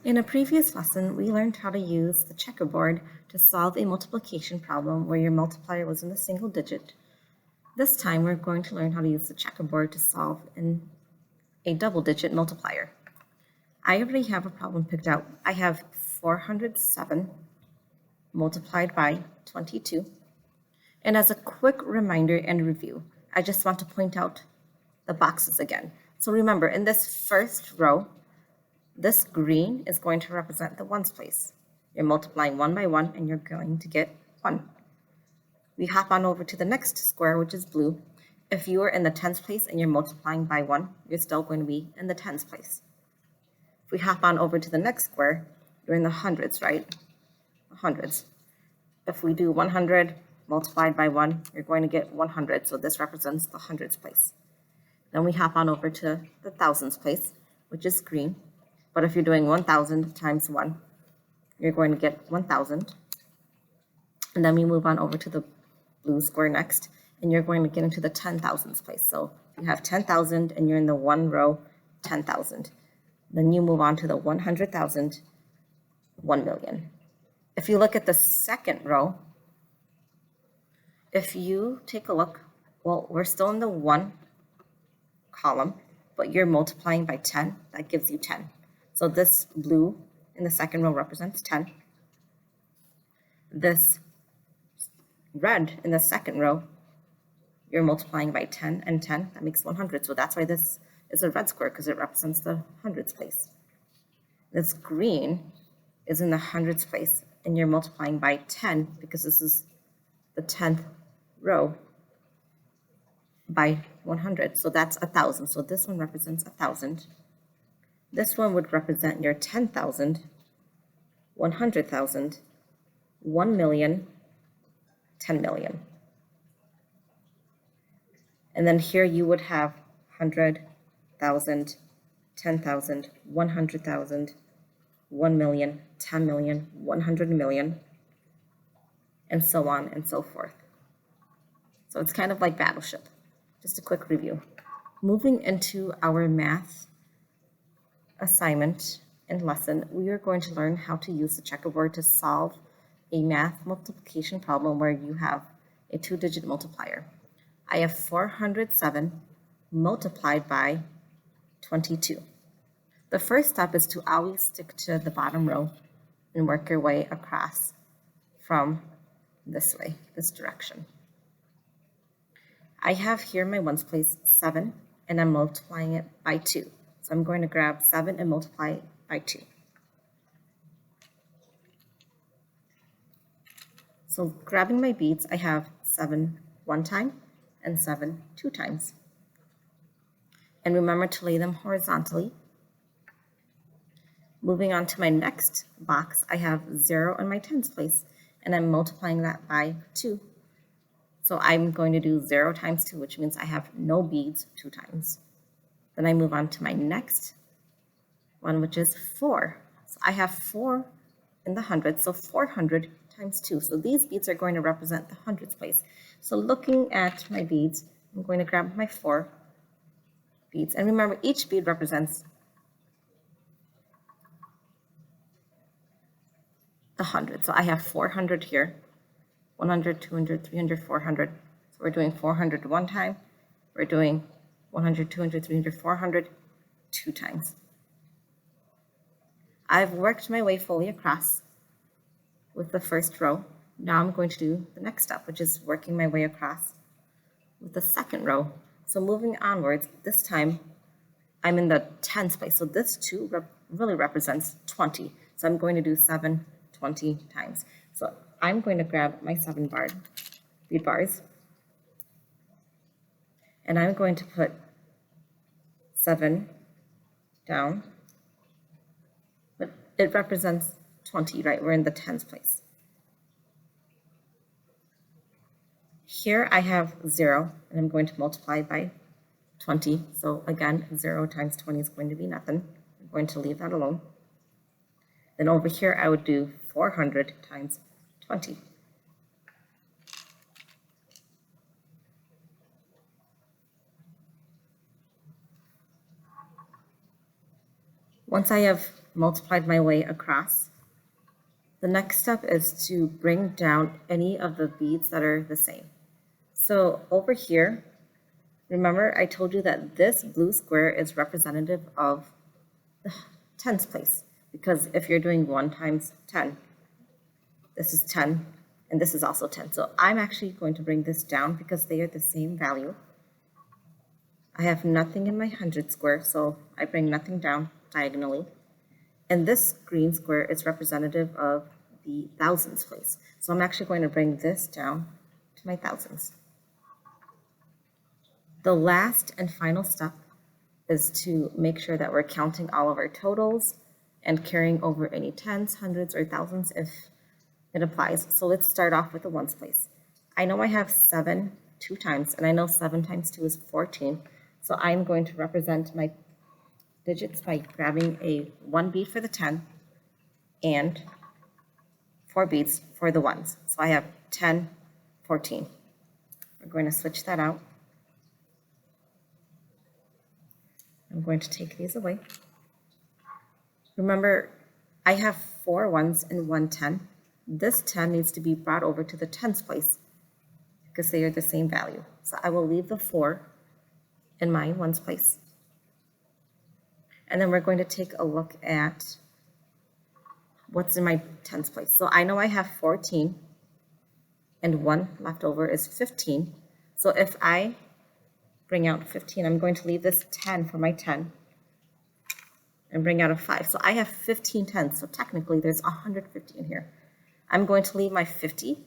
In a previous lesson, we learned how to use the checkerboard to solve a multiplication problem where your multiplier was in the single digit. This time, we're going to learn how to use the checkerboard to solve in a double-digit multiplier. I already have a problem picked out. I have 407 multiplied by 22. And as a quick reminder and review, I just want to point out the boxes again. So remember, in this first row, this green is going to represent the ones place. You're multiplying 1 by 1 and you're going to get 1. We hop on over to the next square, which is blue. If you are in the tens place and you're multiplying by 1, you're still going to be in the tens place. If we hop on over to the next square, you're in the hundreds, right? Hundreds. If we do 100 multiplied by 1, you're going to get 100. So this represents the hundreds place. Then we hop on over to the thousands place, which is green. But if you're doing 1,000 times 1, you're going to get 1,000. And then we move on over to the blue square next, and you're going to get into the 10,000s place. So you have 10,000 and you're in the one row, 10,000. Then you move on to the 100,000, 1 million. If you look at the second row, if you take a look, well, we're still in the 1 column, but you're multiplying by 10, that gives you 10. So this blue in the second row represents 10. This red in the second row, you're multiplying by 10 and 10, that makes 100. So that's why this is a red square, because it represents the hundreds place. This green is in the hundreds place, and you're multiplying by 10 because this is the 10th row by 100. So that's 1,000. So this one represents 1,000. This one would represent your 10,000, 100,000, 1 million, 10 million. And then here you would have 100,000, 10,000, 100,000, 1 million, 10 million, 100 million, and so on and so forth. So it's kind of like Battleship. Just a quick review. Moving into our math assignment and lesson, we are going to learn how to use the checkerboard to solve a math multiplication problem where you have a 2-digit multiplier. I have 407 multiplied by 22. The first step is to always stick to the bottom row and work your way across from this way, this direction. I have here my ones place 7, and I'm multiplying it by 2. So I'm going to grab 7 and multiply it by 2. So grabbing my beads, I have 7 one time and 7 two times. And remember to lay them horizontally. Moving on to my next box, I have 0 in my tens place, and I'm multiplying that by 2. So I'm going to do 0 times 2, which means I have no beads 2 times. Then I move on to my next one, which is 4. So I have 4 in the hundreds, so 400 times 2. So these beads are going to represent the hundreds place. So looking at my beads, I'm going to grab my 4 beads. And remember, each bead represents the hundred. So I have 400 here, 100, 200, 300, 400. So we're doing 400 one time. We're doing 100, 200, 300, 400 two times. I've worked my way fully across with the first row. Now I'm going to do the next step, which is working my way across with the second row. So moving onwards, this time I'm in the tens place. So this 2 really represents 20. So I'm going to do 7 20 times. So I'm going to grab my 7 bead bars, and I'm going to put 7 down, but it represents 20, right? We're in the tens place. Here I have 0, and I'm going to multiply by 20. So again, 0 times 20 is going to be nothing. I'm going to leave that alone. Then over here, I would do 400 times 20. Once I have multiplied my way across. The next step is to bring down any of the beads that are the same. So over here, remember I told you that this blue square is representative of the tens place, because if you're doing 1 times 10, this is 10, and this is also 10. So I'm actually going to bring this down because they are the same value. I have nothing in my 100 square, so I bring nothing down diagonally. And this green square is representative of the thousands place. So I'm actually going to bring this down to my thousands. The last and final step is to make sure that we're counting all of our totals and carrying over any tens, hundreds, or thousands if it applies. So let's start off with the ones place. I know I have 7 2 times, and I know 7 times 2 is 14. So I'm going to represent my digits by grabbing a 1 bead for the 10 and 4 beads for the ones. So I have 10, 14. We're going to switch that out. I'm going to take these away. Remember, I have 4 ones and 1 10. This 10 needs to be brought over to the tens place because they are the same value. So I will leave the 4 in my ones place. And then we're going to take a look at what's in my tens place. So I know I have 14 and 1 left over is 15. So if I bring out 15, I'm going to leave this 10 for my 10 and bring out a 5. So I have 15 tens. So technically there's 150 in here. I'm going to leave my 50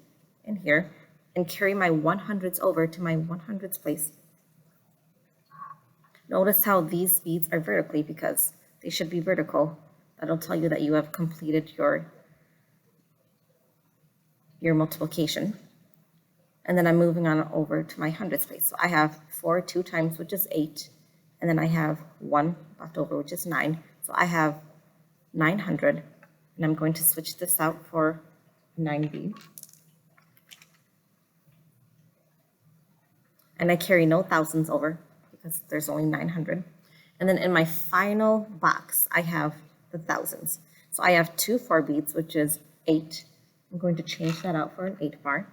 in here and carry my 100s over to my 100s place. Notice how these beads are vertically because they should be vertical. That'll tell you that you have completed your multiplication. And then I'm moving on over to my hundreds place. So I have 4 2 times, which is 8. And then I have 1 left over, which is 9. So I have 900. And I'm going to switch this out for 9 bead. And I carry no thousands over because there's only 900. And then in my final box, I have the thousands. So I have 2 4 beads, which is 8. I'm going to change that out for an 8 bar.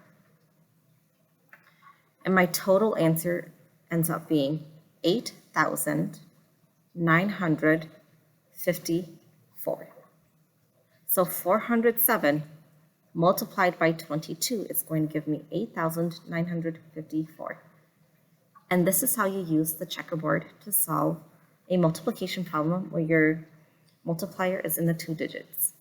And my total answer ends up being 8,954. So 407 multiplied by 22 is going to give me 8,954. And this is how you use the checkerboard to solve a multiplication problem where your multiplier is in the 2 digits.